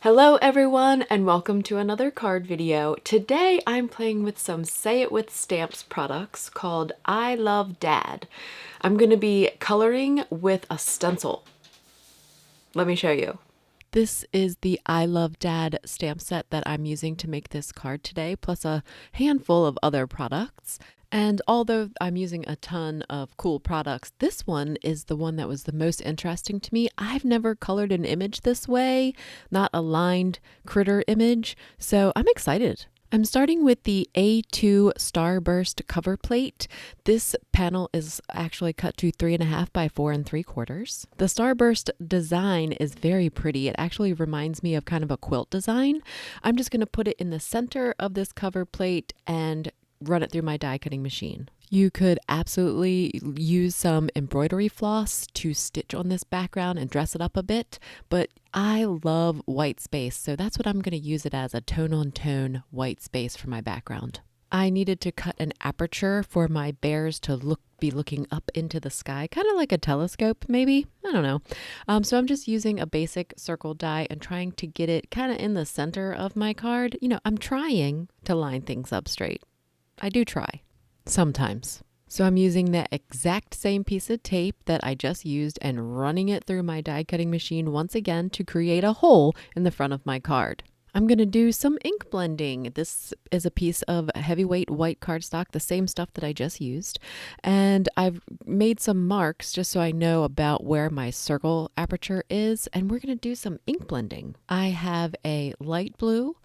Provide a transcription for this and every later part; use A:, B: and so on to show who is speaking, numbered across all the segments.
A: Hello everyone and welcome to another card video. Today I'm playing with some Say It With Stamps products called I Love Dad. I'm going to be coloring with a stencil. Let me show you. This is the I Love Dad stamp set that I'm using to make this card today, plus a handful of other products. And although I'm using a ton of cool products, this one is the one that was the most interesting to me. I've never colored an image this way, not a lined critter image, so I'm excited. I'm starting with the A2 Starburst cover plate. This panel is actually cut to 3.5 by 4 3/4. The Starburst design is very pretty. It actually reminds me of kind of a quilt design. I'm just going to put it in the center of this cover plate and run it through my die cutting machine. You could absolutely use some embroidery floss to stitch on this background and dress it up a bit, but I love white space, so that's what I'm going to use it as, a tone-on-tone white space for my background. I needed to cut an aperture for my bears to be looking up into the sky, kind of like a telescope maybe, I don't know. So I'm just using a basic circle die and trying to get it kind of in the center of my card. You know, I'm trying to line things up straight. I do try, sometimes. So I'm using the exact same piece of tape that I just used and running it through my die cutting machine once again to create a hole in the front of my card. I'm going to do some ink blending. This is a piece of heavyweight white cardstock, the same stuff that I just used. And I've made some marks just so I know about where my circle aperture is. And we're going to do some ink blending. I have a light blue,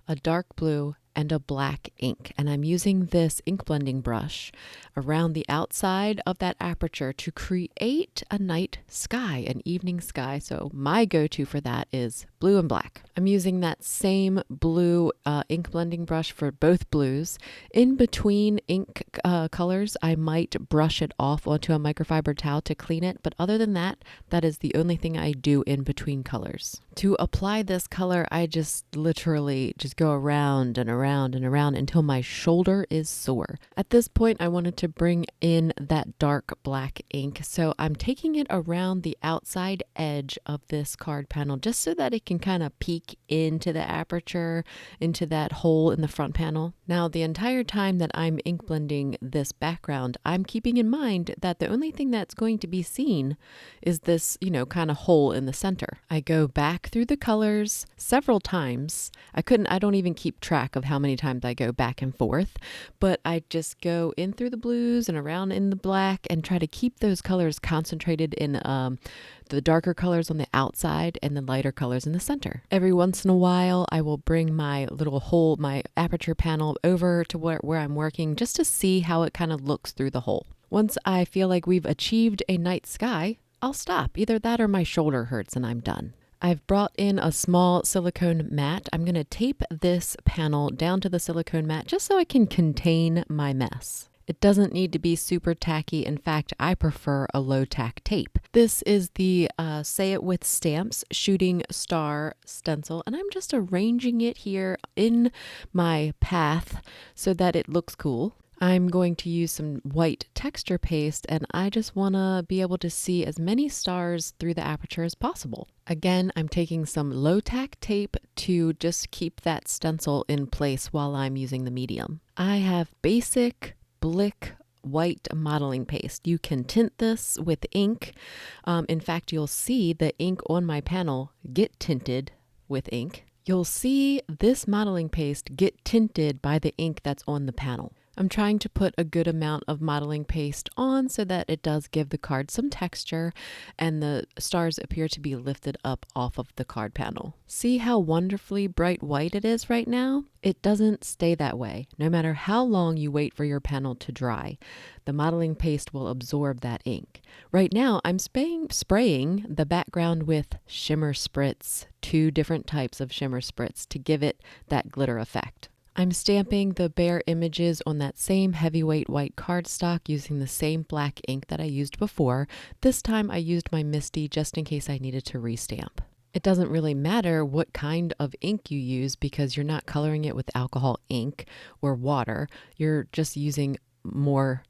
A: a dark blue, and a black ink, and I'm using this ink blending brush around the outside of that aperture to create a night sky, an evening sky. So my go-to for that is blue and black. I'm using that same blue ink blending brush for both blues. In between ink colors, I might brush it off onto a microfiber towel to clean it, but other than that, that is the only thing I do in between colors. To apply this color, I just literally just go around and around and around until my shoulder is sore. At this point, I wanted to bring in that dark black ink, so I'm taking it around the outside edge of this card panel just so that it can kind of peek into the aperture, into that hole in the front panel. Now, the entire time that I'm ink blending this background, I'm keeping in mind that the only thing that's going to be seen is this, kind of hole in the center. I go back through the colors several times. I don't even keep track of how many times I go back and forth, but I just go in through the blues and around in the black and try to keep those colors concentrated in the darker colors on the outside and the lighter colors in the center. Every once in a while, I will bring my little hole, my aperture panel over to where I'm working just to see how it kind of looks through the hole. Once I feel like we've achieved a night sky, I'll stop. Either that or my shoulder hurts and I'm done. I've brought in a small silicone mat. I'm going to tape this panel down to the silicone mat just so I can contain my mess. It doesn't need to be super tacky. In fact, I prefer a low tack tape. This is the Say It With Stamps Shooting Star stencil, and I'm just arranging it here in my path so that it looks cool. I'm going to use some white texture paste, and I just want to be able to see as many stars through the aperture as possible. Again, I'm taking some low tack tape to just keep that stencil in place while I'm using the medium. I have basic Blick white modeling paste. You can tint this with ink. In fact, you'll see the ink on my panel get tinted with ink. You'll see this modeling paste get tinted by the ink that's on the panel. I'm trying to put a good amount of modeling paste on so that it does give the card some texture and the stars appear to be lifted up off of the card panel. See how wonderfully bright white it is right now? It doesn't stay that way. No matter how long you wait for your panel to dry, the modeling paste will absorb that ink. Right now, I'm spraying the background with shimmer spritz, 2 different types of shimmer spritz to give it that glitter effect. I'm stamping the bear images on that same heavyweight white cardstock using the same black ink that I used before. This time I used my Misty just in case I needed to restamp. It doesn't really matter what kind of ink you use because you're not coloring it with alcohol ink or water. You're just using more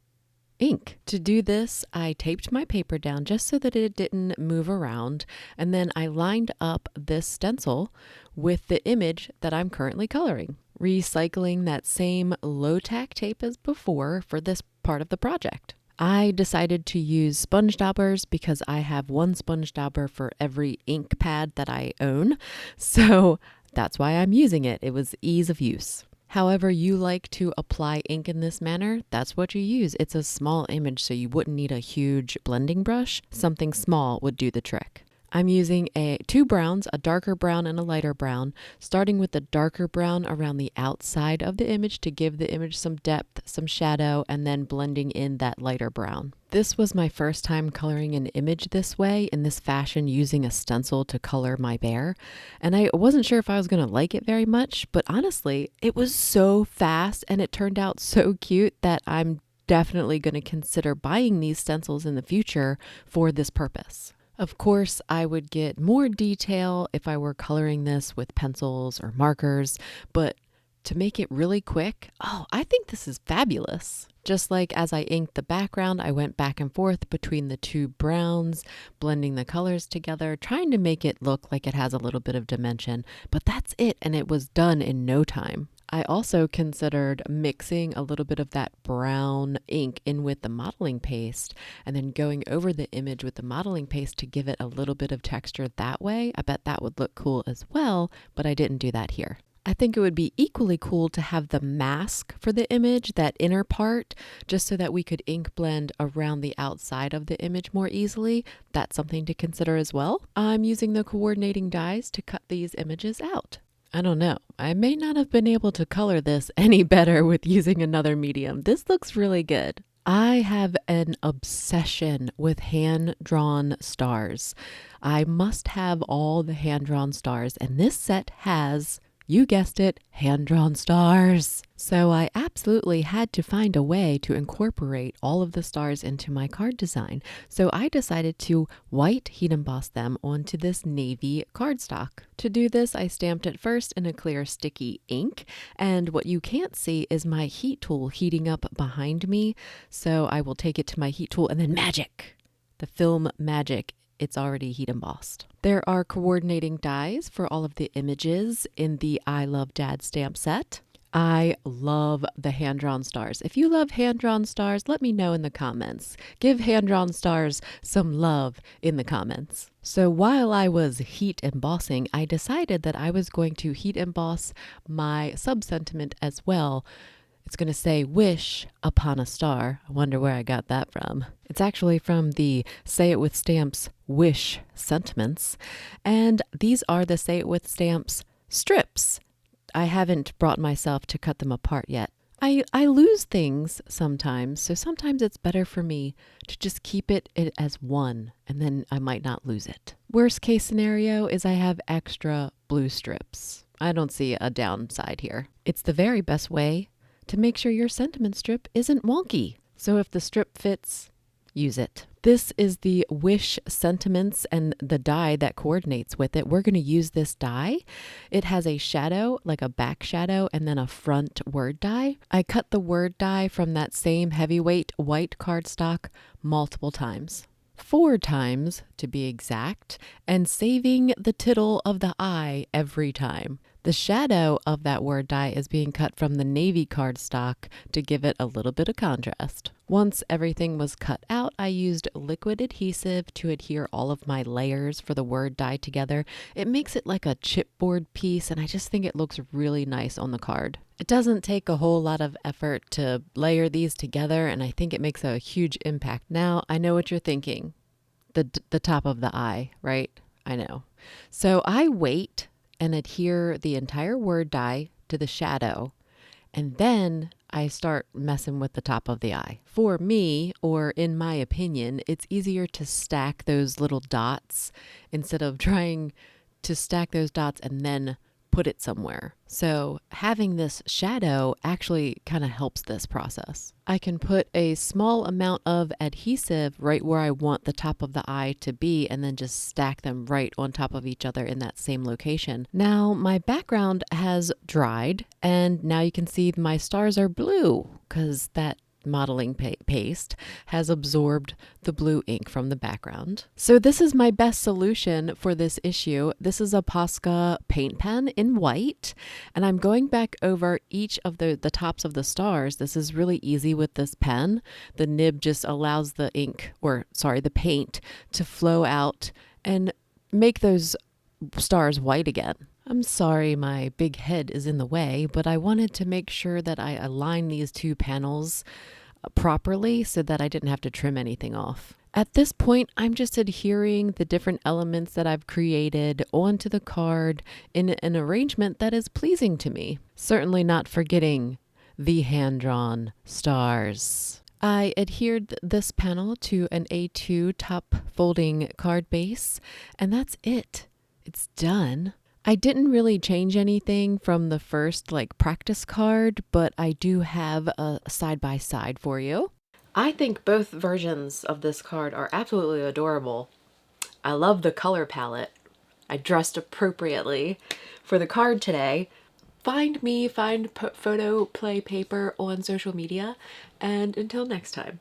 A: ink. To do this, I taped my paper down just so that it didn't move around, and then I lined up this stencil with the image that I'm currently coloring, recycling that same low-tack tape as before for this part of the project. I decided to use sponge daubers because I have one sponge dauber for every ink pad that I own, so that's why I'm using it. It was ease of use. However you like to apply ink in this manner, that's what you use. It's a small image, so you wouldn't need a huge blending brush. Something small would do the trick. I'm using two browns, a darker brown and a lighter brown, starting with the darker brown around the outside of the image to give the image some depth, some shadow, and then blending in that lighter brown. This was my first time coloring an image this way, in this fashion, using a stencil to color my bear. And I wasn't sure if I was going to like it very much, but honestly, it was so fast and it turned out so cute that I'm definitely going to consider buying these stencils in the future for this purpose. Of course, I would get more detail if I were coloring this with pencils or markers, but to make it really quick, I think this is fabulous. Just like as I inked the background, I went back and forth between the two browns, blending the colors together, trying to make it look like it has a little bit of dimension, but that's it, and it was done in no time. I also considered mixing a little bit of that brown ink in with the modeling paste and then going over the image with the modeling paste to give it a little bit of texture that way. I bet that would look cool as well, but I didn't do that here. I think it would be equally cool to have the mask for the image, that inner part, just so that we could ink blend around the outside of the image more easily. That's something to consider as well. I'm using the coordinating dies to cut these images out. I don't know. I may not have been able to color this any better with using another medium. This looks really good. I have an obsession with hand-drawn stars. I must have all the hand-drawn stars, and this set has, you guessed it, hand-drawn stars. So I absolutely had to find a way to incorporate all of the stars into my card design. So I decided to white heat emboss them onto this navy cardstock. To do this, I stamped it first in a clear sticky ink, and what you can't see is my heat tool heating up behind me. So I will take it to my heat tool and then magic! The film magic. It's already heat embossed. There are coordinating dies for all of the images in the I Love Dad stamp set. I love the hand-drawn stars. If you love hand-drawn stars, let me know in the comments. Give hand-drawn stars some love in the comments. So while I was heat embossing, I decided that I was going to heat emboss my sub-sentiment as well. It's going to say, wish upon a star. I wonder where I got that from. It's actually from the Say It With Stamps wish sentiments. And these are the Say It With Stamps strips. I haven't brought myself to cut them apart yet. I lose things sometimes, so sometimes it's better for me to just keep it as one, and then I might not lose it. Worst case scenario is I have extra blue strips. I don't see a downside here. It's the very best way to make sure your sentiment strip isn't wonky. So if the strip fits, use it. This is the wish sentiments and the die that coordinates with it. We're going to use this die. It has a shadow, like a back shadow, and then a front word die. I cut the word die from that same heavyweight white cardstock multiple times. 4 times to be exact, and saving the tittle of the eye every time. The shadow of that word die is being cut from the navy cardstock to give it a little bit of contrast. Once everything was cut out, I used liquid adhesive to adhere all of my layers for the word die together. It makes it like a chipboard piece, and I just think it looks really nice on the card. It doesn't take a whole lot of effort to layer these together, and I think it makes a huge impact. Now, I know what you're thinking. The top of the eye, right? I know. So I wait and adhere the entire word die to the shadow, and then I start messing with the top of the eye. For me, or in my opinion, it's easier to stack those little dots instead of trying to stack those dots and then put it somewhere. So having this shadow actually kind of helps this process. I can put a small amount of adhesive right where I want the top of the eye to be and then just stack them right on top of each other in that same location. Now my background has dried and now you can see my stars are blue because that modeling paste has absorbed the blue ink from the background. So this is my best solution for this issue. This is a Posca paint pen in white, and I'm going back over each of the tops of the stars. This is really easy with this pen. The nib just allows the the paint to flow out and make those stars white again. I'm sorry my big head is in the way, but I wanted to make sure that I align these two panels properly so that I didn't have to trim anything off. At this point, I'm just adhering the different elements that I've created onto the card in an arrangement that is pleasing to me. Certainly not forgetting the hand-drawn stars. I adhered this panel to an A2 top folding card base, and that's it. It's done. I didn't really change anything from the first practice card, but I do have a side-by-side for you. I think both versions of this card are absolutely adorable. I love the color palette. I dressed appropriately for the card today. Find me, find PHOTOPLAY paper on social media, and until next time.